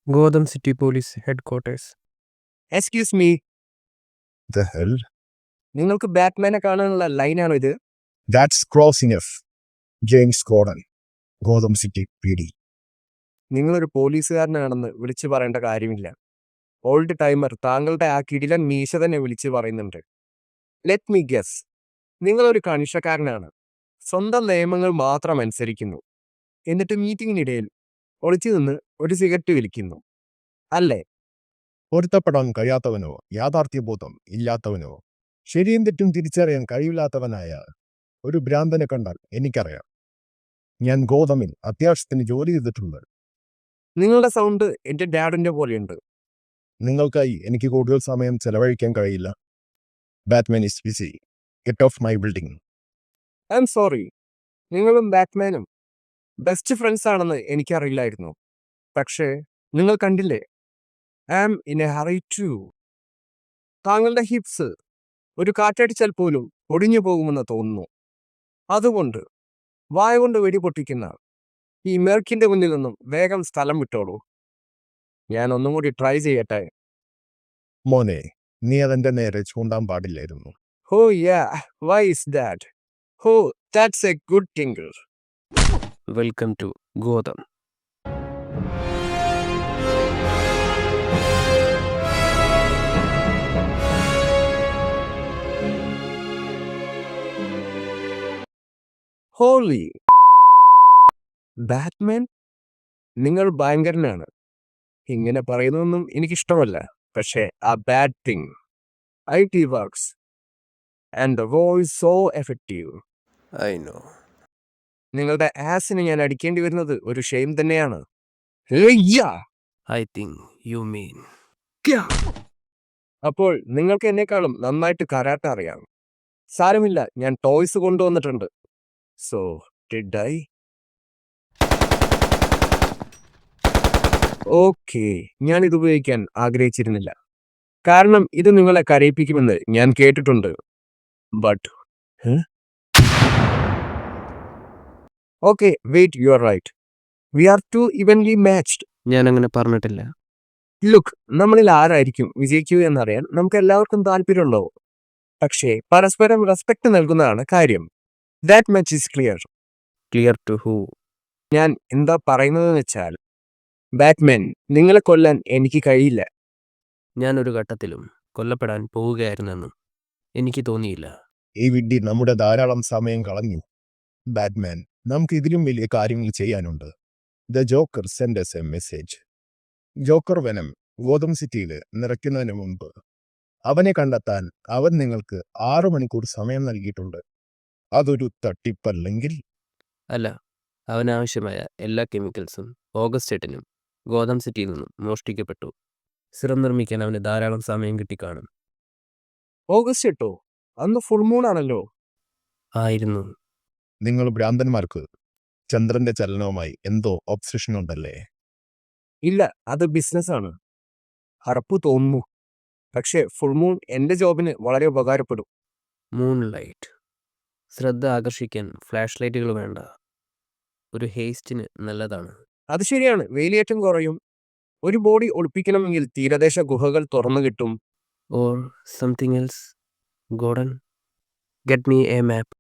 Gotham City Police Headquarters. Excuse me, The hell? നിങ്ങൾക്ക് ബാറ്റ്മാനെ കാണാനുള്ള ലൈനാണോ ഇത്? That's close enough. James Gordon, Gotham City PD. നിങ്ങളൊരു പോലീസുകാരനാണെന്ന് വിളിച്ചു പറയേണ്ട കാര്യമില്ല. ഓൾഡ് ടൈമർ താങ്കളുടെ ആ കിടിലൻ മീശ തന്നെ വിളിച്ചു പറയുന്നുണ്ട്. ലെറ്റ് മീ ഗസ്, നിങ്ങളൊരു കണിഷക്കാരനാണ്. സ്വന്തം നിയമങ്ങൾ മാത്രം അനുസരിക്കുന്നു. എന്നിട്ട് മീറ്റിംഗിനിടയിൽ ഒളിച്ചു നിന്ന് ഒരു സിഗരറ്റ് വലിക്കുന്നു, അല്ലേ? പൊരുത്തപ്പെടാൻ കഴിയാത്തവനോ യാഥാർത്ഥ്യബോധം ഇല്ലാത്തവനോ ശരിയും തെറ്റും തിരിച്ചറിയാൻ കഴിയില്ലാത്തവനായ ഒരു ഭ്രാന്തനെ കണ്ടാൽ എനിക്കറിയാം. ഞാൻ ഗോതമിൽ അത്യാവശ്യത്തിന് ജോലി ചെയ്തിട്ടുണ്ട്. നിങ്ങളുടെ സൗണ്ട് എൻ്റെ ഡാഡിൻ്റെ പോലെയുണ്ട്. നിങ്ങൾക്കായി എനിക്ക് കൂടുതൽ സമയം ചെലവഴിക്കാൻ കഴിയില്ല. Batman is busy. Get off my building. I am sorry, നിങ്ങളും ബാറ്റ്മാനും ബെസ്റ്റ് ഫ്രണ്ട്സ് ആണെന്ന് എനിക്കറിയില്ലായിരുന്നു. പക്ഷേ നിങ്ങൾ കണ്ടില്ലേ, I am in a hurry too. താങ്കളുടെ ഹിപ്സ് ഒരു കാറ്റടിച്ചാൽ പോലും ഒടിഞ്ഞു പോകുമെന്ന് തോന്നുന്നു. അതുകൊണ്ട് വായ കൊണ്ട് വെടിപൊട്ടിക്കുന്ന ഈ മെർക്കിന്റെ മുന്നിൽ നിന്നും വേഗം സ്ഥലം വിട്ടോളൂ. ഞാൻ ഒന്നും കൂടി ട്രൈ ചെയ്യട്ടെ. മോനെ, നീ അതെന്റെ നേരെ ചൂണ്ടാൻ പാടില്ലായിരുന്നു. Oh yeah, why is that? Oh, that's a good think. Welcome to Gotham. Holy Batman, നിങ്ങൾ ഭയങ്കരനാണ്. ഇങ്ങനെ പറയുന്നതൊന്നും എനിക്കിഷ്ടമല്ല. പക്ഷേ ആ bad thing IT works and the voice so effective. I know. നിങ്ങളുടെ ആസിന് ഞാൻ അടിക്കേണ്ടി വരുന്നത് ഒരു ഷെയിം തന്നെയാണ്. ഹേയ്യാ! I think you mean. അപ്പോൾ നിങ്ങൾക്ക് എന്നെക്കാളും നന്നായിട്ട് കരാട്ട അറിയാം. സാരമില്ല, ഞാൻ ടോയ്സ് കൊണ്ടുവന്നിട്ടുണ്ട്. So did I? ഓക്കെ, ഞാൻ ഇത് ഉപയോഗിക്കാൻ ആഗ്രഹിച്ചിരുന്നില്ല. കാരണം ഇത് നിങ്ങളെ കരയിപ്പിക്കുമെന്ന് ഞാൻ കേട്ടിട്ടുണ്ട്. But okay, wait, you are right. We are too evenly matched. ഞാൻ അങ്ങനെ പറഞ്ഞിട്ടില്ല. ലുക്ക്, നമ്മളിൽ ആരായിരിക്കും വിജയിക്കൂ എന്നറിയാൻ നമുക്ക് എല്ലാവർക്കും താല്പര്യമുണ്ടോ? പക്ഷേ പരസ്പരം റെസ്പെക്ട് നൽകുന്നതാണ് കാര്യം. That much is clear. Clear to who? ഞാൻ എന്താ പറയുന്നതെന്ന് വെച്ചാൽ, ബാറ്റ്മാൻ, നിങ്ങളെ കൊല്ലാൻ എനിക്ക് കഴിയില്ല. ഞാൻ ഒരു ഘട്ടത്തിലും കൊല്ലപ്പെടാൻ പോവുകയായിരുന്നെന്നും എനിക്ക് തോന്നിയില്ല. ഈ വിഡ്ഢി നമ്മുടെ ധാരാളം സമയം കളഞ്ഞു. ബാറ്റ്മാൻ, നമുക്ക് ഇതിലും വലിയ കാര്യങ്ങൾ ചെയ്യാനുണ്ട്. The Joker send S A message. Joker venom Gotham സിറ്റിയിൽ നിറയ്ക്കുന്നതിന് മുമ്പ് അവനെ കണ്ടെത്താൻ അവൻ നിങ്ങൾക്ക് 6 മണിക്കൂർ സമയം നൽകിയിട്ടുണ്ട്. അതൊരു തട്ടിപ്പല്ലെങ്കിൽ? അല്ല, അവനാവശ്യമായ എല്ലാ കെമിക്കൽസും ഓഗസ്റ്റ് 8-നും ഗോതം സിറ്റിയിൽ നിന്നും മോഷ്ടിക്കപ്പെട്ടു. സിറം നിർമ്മിക്കാൻ അവന് ധാരാളം സമയം കിട്ടിക്കാണും. ഓഗസ്റ്റ് 8 അന്ന് ഫുൾ മൂൺ ആണല്ലോ. ആയിരുന്നു. നിങ്ങൾ ഭ്രാന്തന്മാർക്ക് ചന്ദ്രന്റെ ചലനവുമായി എന്തോ ഒബ്സഷൻ ഉണ്ടല്ലേ? ഇല്ല, അത് ബിസിനസ്സാണ്. അറപ്പ് തോന്നുന്നു. പക്ഷേ ഫുൾ മൂൺ എൻ്റെ ജോബിന് വളരെ ഉപകാരപ്പെടും. Moon light. ശ്രദ്ധ ആകർഷിക്കാൻ ഫ്ലാഷ് ലൈറ്റുകൾ വേണ്ട. ഒരു ഹേസ്റ്റിന് നല്ലതാണ്. അത് ശരിയാണ്, വേലിയേറ്റം കുറയും. ഒരു ബോഡി ഒളിപ്പിക്കണമെങ്കിൽ തീരദേശ ഗുഹകൾ തുറന്നു കിട്ടും. Or something else. Goddard, get me A map.